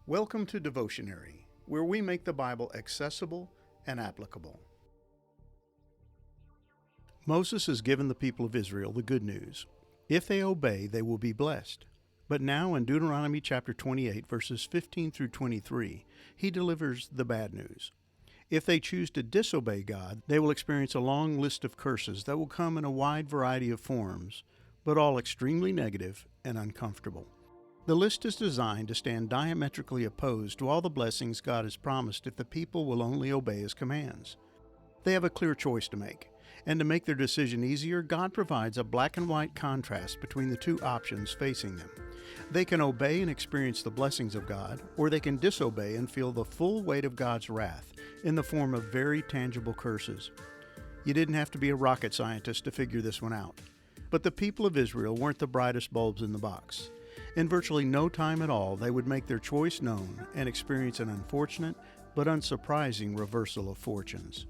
Welcome to Devotionary, where we make the Bible accessible and applicable. Moses has given the people of Israel the good news. If they obey, they will be blessed. But now in Deuteronomy chapter 28, verses 15 through 23, he delivers the bad news. If they choose to disobey God, they will experience a long list of curses that will come in a wide variety of forms, but all extremely negative and uncomfortable. The list is designed to stand diametrically opposed to all the blessings God has promised if the people will only obey His commands. They have a clear choice to make, and to make their decision easier, God provides a black and white contrast between the two options facing them. They can obey and experience the blessings of God, or they can disobey and feel the full weight of God's wrath in the form of very tangible curses. You didn't have to be a rocket scientist to figure this one out. But the people of Israel weren't the brightest bulbs in the box. In virtually no time at all, they would make their choice known and experience an unfortunate but unsurprising reversal of fortunes.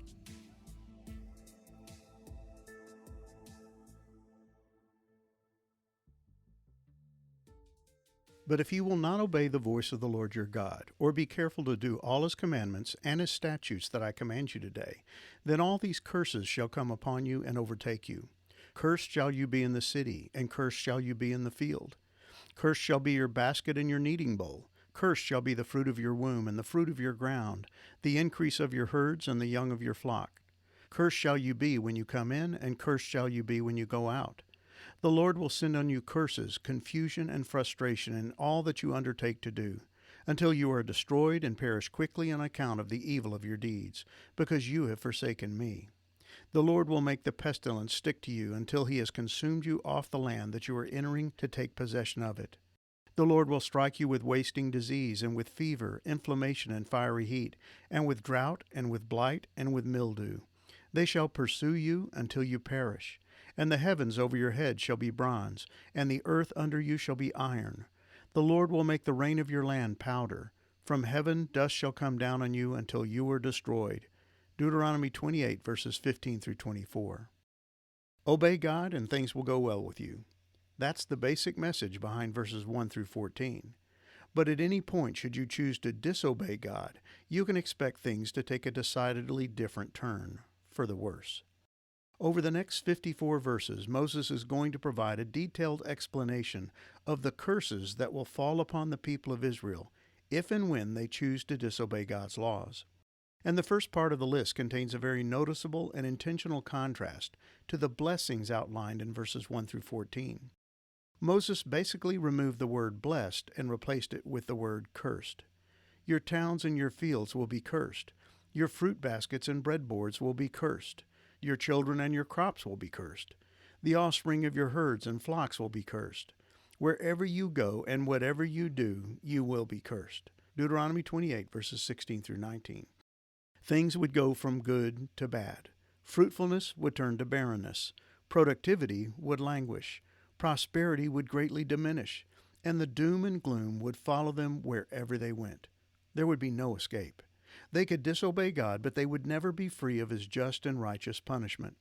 But if you will not obey the voice of the Lord your God, or be careful to do all His commandments and His statutes that I command you today, then all these curses shall come upon you and overtake you. Cursed shall you be in the city, and cursed shall you be in the field. Cursed shall be your basket and your kneading bowl. Cursed shall be the fruit of your womb and the fruit of your ground, the increase of your herds and the young of your flock. Cursed shall you be when you come in, and cursed shall you be when you go out. The Lord will send on you curses, confusion, and frustration in all that you undertake to do, until you are destroyed and perish quickly on account of the evil of your deeds, because you have forsaken me. The Lord will make the pestilence stick to you until He has consumed you off the land that you are entering to take possession of it. The Lord will strike you with wasting disease, and with fever, inflammation, and fiery heat, and with drought, and with blight, and with mildew. They shall pursue you until you perish. And the heavens over your head shall be bronze, and the earth under you shall be iron. The Lord will make the rain of your land powder. From heaven dust shall come down on you until you are destroyed. Deuteronomy 28, verses 15 through 24. Obey God and things will go well with you. That's the basic message behind verses 1 through 14. But at any point should you choose to disobey God, you can expect things to take a decidedly different turn, for the worse. Over the next 54 verses, Moses is going to provide a detailed explanation of the curses that will fall upon the people of Israel if and when they choose to disobey God's laws. And the first part of the list contains a very noticeable and intentional contrast to the blessings outlined in verses 1 through 14. Moses basically removed the word blessed and replaced it with the word cursed. Your towns and your fields will be cursed. Your fruit baskets and breadboards will be cursed. Your children and your crops will be cursed. The offspring of your herds and flocks will be cursed. Wherever you go and whatever you do, you will be cursed. Deuteronomy 28, verses 16 through 19. Things would go from good to bad. Fruitfulness would turn to barrenness. Productivity would languish. Prosperity would greatly diminish. And the doom and gloom would follow them wherever they went. There would be no escape. They could disobey God, but they would never be free of His just and righteous punishment.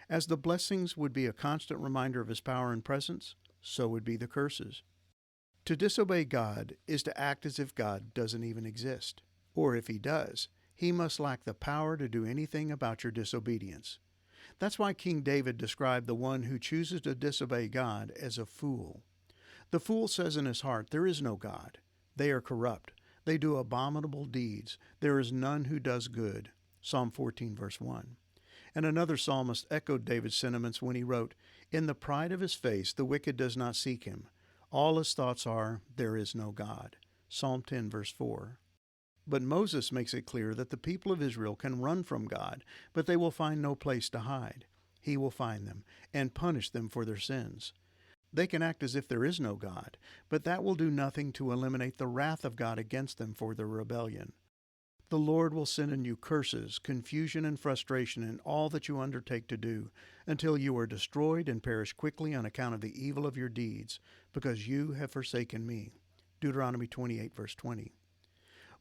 As the blessings would be a constant reminder of His power and presence, so would be the curses. To disobey God is to act as if God doesn't even exist. Or if He does, He must lack the power to do anything about your disobedience. That's why King David described the one who chooses to disobey God as a fool. The fool says in his heart, "There is no God. They are corrupt. They do abominable deeds. There is none who does good." Psalm 14, verse 1. And another psalmist echoed David's sentiments when he wrote, "In the pride of his face the wicked does not seek Him. All his thoughts are, there is no God." Psalm 10, verse 4. But Moses makes it clear that the people of Israel can run from God, but they will find no place to hide. He will find them and punish them for their sins. They can act as if there is no God, but that will do nothing to eliminate the wrath of God against them for their rebellion. The Lord will send on you curses, confusion, and frustration in all that you undertake to do, until you are destroyed and perish quickly on account of the evil of your deeds, because you have forsaken me. Deuteronomy 28, verse 20.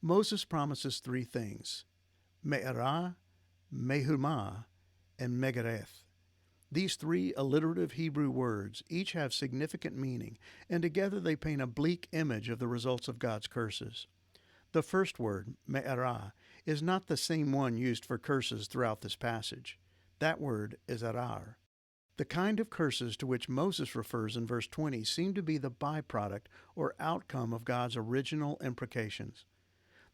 Moses promises three things: Me'erah, Mehumah, and Megareth. These three alliterative Hebrew words each have significant meaning, and together they paint a bleak image of the results of God's curses. The first word, me'erah, is not the same one used for curses throughout this passage. That word is arar. The kind of curses to which Moses refers in verse 20 seem to be the byproduct or outcome of God's original imprecations.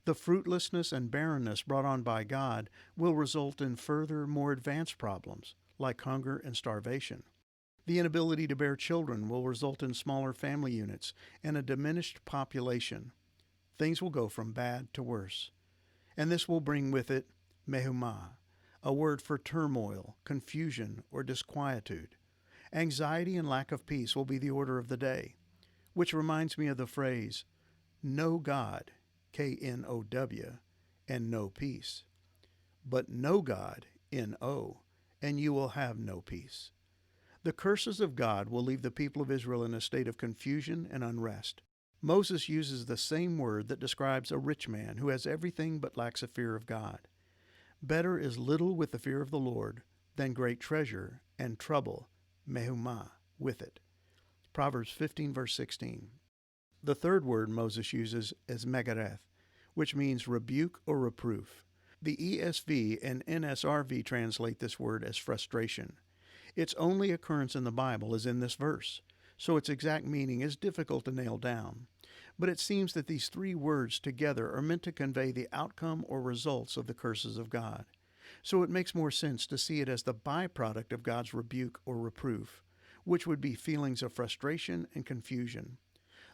The fruitlessness and barrenness brought on by God will result in further, more advanced problems, like hunger and starvation. The inability to bear children will result in smaller family units and a diminished population. Things will go from bad to worse. And this will bring with it mehumah, a word for turmoil, confusion, or disquietude. Anxiety and lack of peace will be the order of the day, which reminds me of the phrase, know God, K-N-O-W, and no peace. But know God, N-O, and you will have no peace. The curses of God will leave the people of Israel in a state of confusion and unrest. Moses uses the same word that describes a rich man who has everything but lacks a fear of God. Better is little with the fear of the Lord than great treasure and trouble, mehumah, with it. Proverbs 15, verse 16. The third word Moses uses is megareth, which means rebuke or reproof. The ESV and NSRV translate this word as frustration. Its only occurrence in the Bible is in this verse, so its exact meaning is difficult to nail down. But it seems that these three words together are meant to convey the outcome or results of the curses of God. So it makes more sense to see it as the byproduct of God's rebuke or reproof, which would be feelings of frustration and confusion.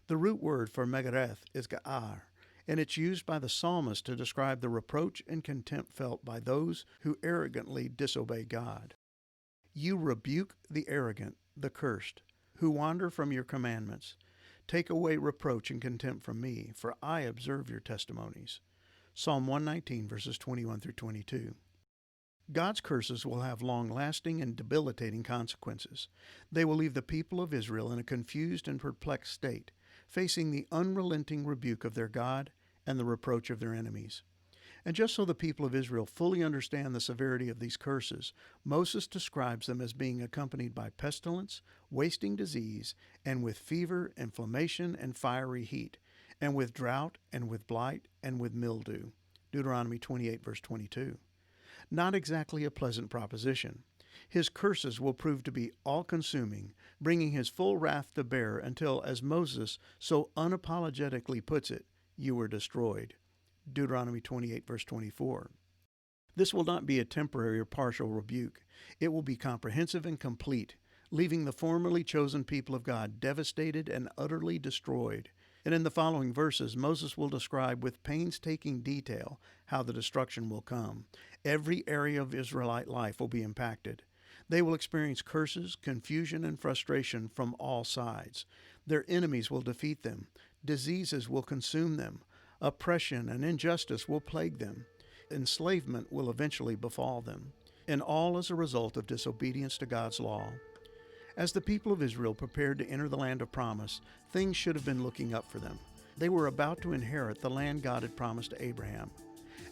The root word for megareth is ga'ar, and it's used by the psalmist to describe the reproach and contempt felt by those who arrogantly disobey God. You rebuke the arrogant, the cursed, who wander from your commandments. Take away reproach and contempt from me, for I observe your testimonies. Psalm 119, verses 21 through 22. God's curses will have long-lasting and debilitating consequences. They will leave the people of Israel in a confused and perplexed state, facing the unrelenting rebuke of their God and the reproach of their enemies. And just so the people of Israel fully understand the severity of these curses, Moses describes them as being accompanied by pestilence, wasting disease, and with fever, inflammation, and fiery heat, and with drought, and with blight, and with mildew. Deuteronomy 28, verse 22. Not exactly a pleasant proposition. His curses will prove to be all-consuming, bringing his full wrath to bear until, as Moses so unapologetically puts it, you were destroyed. Deuteronomy 28, verse 24. This will not be a temporary or partial rebuke. It will be comprehensive and complete, leaving the formerly chosen people of God devastated and utterly destroyed. And in the following verses, Moses will describe with painstaking detail how the destruction will come. Every area of Israelite life will be impacted. They will experience curses, confusion, and frustration from all sides. Their enemies will defeat them. Diseases will consume them. Oppression and injustice will plague them. Enslavement will eventually befall them. And all as a result of disobedience to God's law. As the people of Israel prepared to enter the land of promise, things should have been looking up for them. They were about to inherit the land God had promised to Abraham.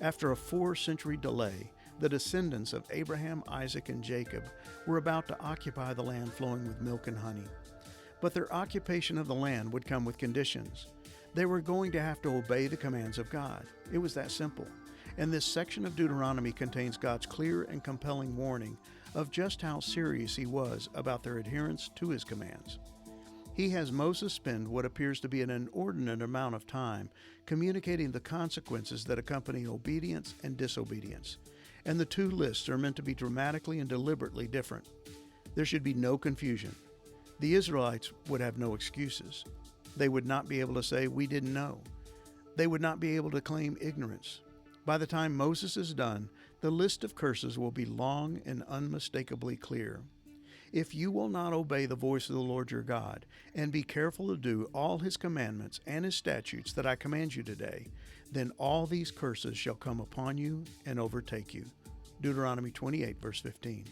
After a 4-century delay, the descendants of Abraham, Isaac, and Jacob were about to occupy the land flowing with milk and honey. But their occupation of the land would come with conditions. They were going to have to obey the commands of God. It was that simple. And this section of Deuteronomy contains God's clear and compelling warning of just how serious he was about their adherence to his commands. He has Moses spend what appears to be an inordinate amount of time communicating the consequences that accompany obedience and disobedience. And the two lists are meant to be dramatically and deliberately different. There should be no confusion. The Israelites would have no excuses. They would not be able to say, we didn't know. They would not be able to claim ignorance. By the time Moses is done, the list of curses will be long and unmistakably clear. If you will not obey the voice of the Lord your God, and be careful to do all his commandments and his statutes that I command you today, then all these curses shall come upon you and overtake you. Deuteronomy 28, verse 15.